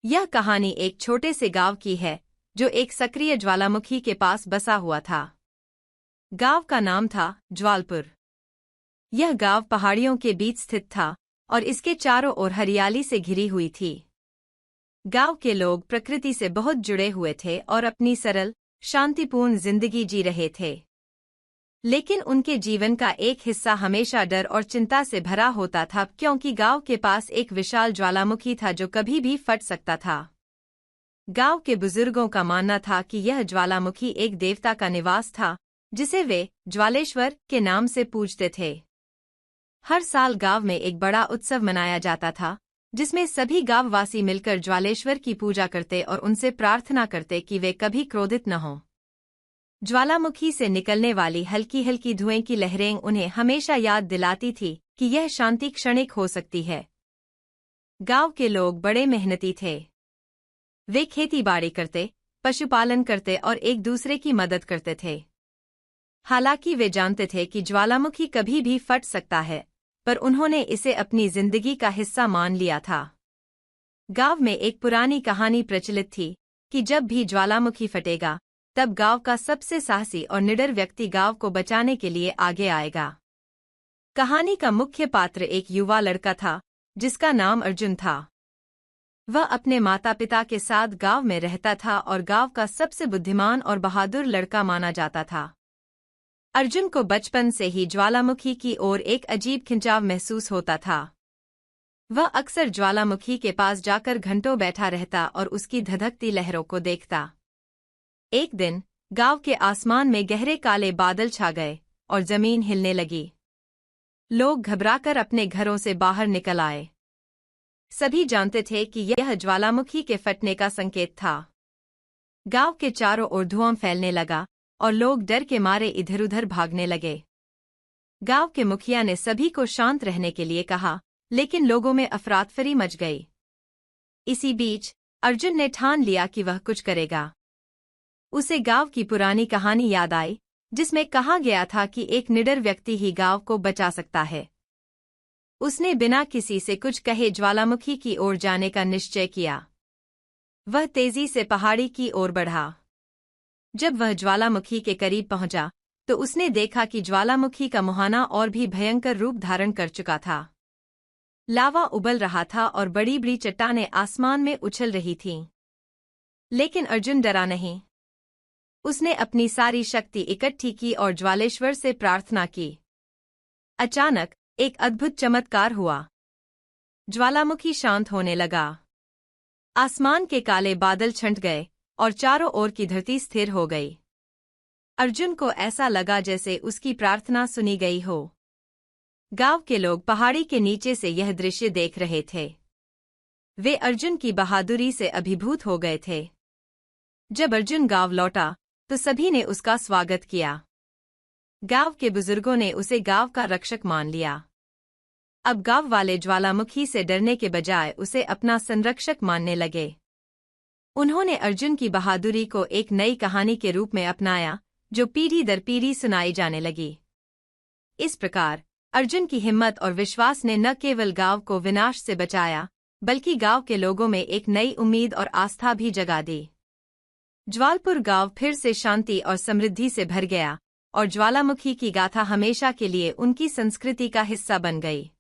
यह कहानी एक छोटे से गांव की है जो एक सक्रिय ज्वालामुखी के पास बसा हुआ था। गांव का नाम था ज्वालपुर। यह गांव पहाड़ियों के बीच स्थित था और इसके चारों ओर हरियाली से घिरी हुई थी। गांव के लोग प्रकृति से बहुत जुड़े हुए थे और अपनी सरल, शांतिपूर्ण जिंदगी जी रहे थे। लेकिन उनके जीवन का एक हिस्सा हमेशा डर और चिंता से भरा होता था, क्योंकि गांव के पास एक विशाल ज्वालामुखी था जो कभी भी फट सकता था। गांव के बुजुर्गों का मानना था कि यह ज्वालामुखी एक देवता का निवास था, जिसे वे ज्वालेश्वर के नाम से पूजते थे। हर साल गांव में एक बड़ा उत्सव मनाया जाता था, जिसमें सभी गांववासी मिलकर ज्वालेश्वर की पूजा करते और उनसे प्रार्थना करते कि वे कभी क्रोधित न हों। ज्वालामुखी से निकलने वाली हल्की हल्की धुएं की लहरें उन्हें हमेशा याद दिलाती थी कि यह शांति क्षणिक हो सकती है। गांव के लोग बड़े मेहनती थे। वे खेती-बाड़ी करते, पशुपालन करते और एक दूसरे की मदद करते थे। हालांकि वे जानते थे कि ज्वालामुखी कभी भी फट सकता है, पर उन्होंने इसे अपनी जिंदगी का हिस्सा मान लिया था। गांव में एक पुरानी कहानी प्रचलित थी कि जब भी ज्वालामुखी फटेगा, तब गांव का सबसे साहसी और निडर व्यक्ति गांव को बचाने के लिए आगे आएगा। कहानी का मुख्य पात्र एक युवा लड़का था, जिसका नाम अर्जुन था। वह अपने माता-पिता के साथ गांव में रहता था और गांव का सबसे बुद्धिमान और बहादुर लड़का माना जाता था। अर्जुन को बचपन से ही ज्वालामुखी की ओर एक अजीब खिंचाव महसूस होता था। वह अक्सर ज्वालामुखी के पास जाकर घंटों बैठा रहता और उसकी धधकती लहरों को देखता। एक दिन गांव के आसमान में गहरे काले बादल छा गए और जमीन हिलने लगी। लोग घबराकर अपने घरों से बाहर निकल आए। सभी जानते थे कि यह ज्वालामुखी के फटने का संकेत था। गांव के चारों ओर धुआं फैलने लगा और लोग डर के मारे इधर-उधर भागने लगे। गांव के मुखिया ने सभी को शांत रहने के लिए कहा, लेकिन लोगों में अफरातफरी मच गई। इसी बीच अर्जुन ने ठान लिया कि वह कुछ करेगा। उसे गांव की पुरानी कहानी याद आई, जिसमें कहा गया था कि एक निडर व्यक्ति ही गांव को बचा सकता है। उसने बिना किसी से कुछ कहे ज्वालामुखी की ओर जाने का निश्चय किया। वह तेजी से पहाड़ी की ओर बढ़ा। जब वह ज्वालामुखी के करीब पहुंचा, तो उसने देखा कि ज्वालामुखी का मुहाना और भी भयंकर रूप धारण कर चुका था। लावा उबल रहा था और बड़ी-बड़ी चट्टानें आसमान में उछल रही थीं। लेकिन अर्जुन डरा नहीं। उसने अपनी सारी शक्ति इकट्ठी की और ज्वालेश्वर से प्रार्थना की। अचानक एक अद्भुत चमत्कार हुआ। ज्वालामुखी शांत होने लगा। आसमान के काले बादल छंट गए और चारों ओर की धरती स्थिर हो गई। अर्जुन को ऐसा लगा जैसे उसकी प्रार्थना सुनी गई हो। गांव के लोग पहाड़ी के नीचे से यह दृश्य देख रहे थे। वे अर्जुन की बहादुरी से अभिभूत हो गए थे। जब अर्जुन गांव लौटा, तो सभी ने उसका स्वागत किया। गांव के बुजुर्गों ने उसे गांव का रक्षक मान लिया। अब गांव वाले ज्वालामुखी से डरने के बजाय उसे अपना संरक्षक मानने लगे। उन्होंने अर्जुन की बहादुरी को एक नई कहानी के रूप में अपनाया, जो पीढ़ी दर पीढ़ी सुनाई जाने लगी। इस प्रकार अर्जुन की हिम्मत और विश्वास ने न केवल गांव को विनाश से बचाया, बल्कि गांव के लोगों में एक नई उम्मीद और आस्था भी जगा दी। ज्वालपुर गांव फिर से शांति और समृद्धि से भर गया और ज्वालामुखी की गाथा हमेशा के लिए उनकी संस्कृति का हिस्सा बन गई।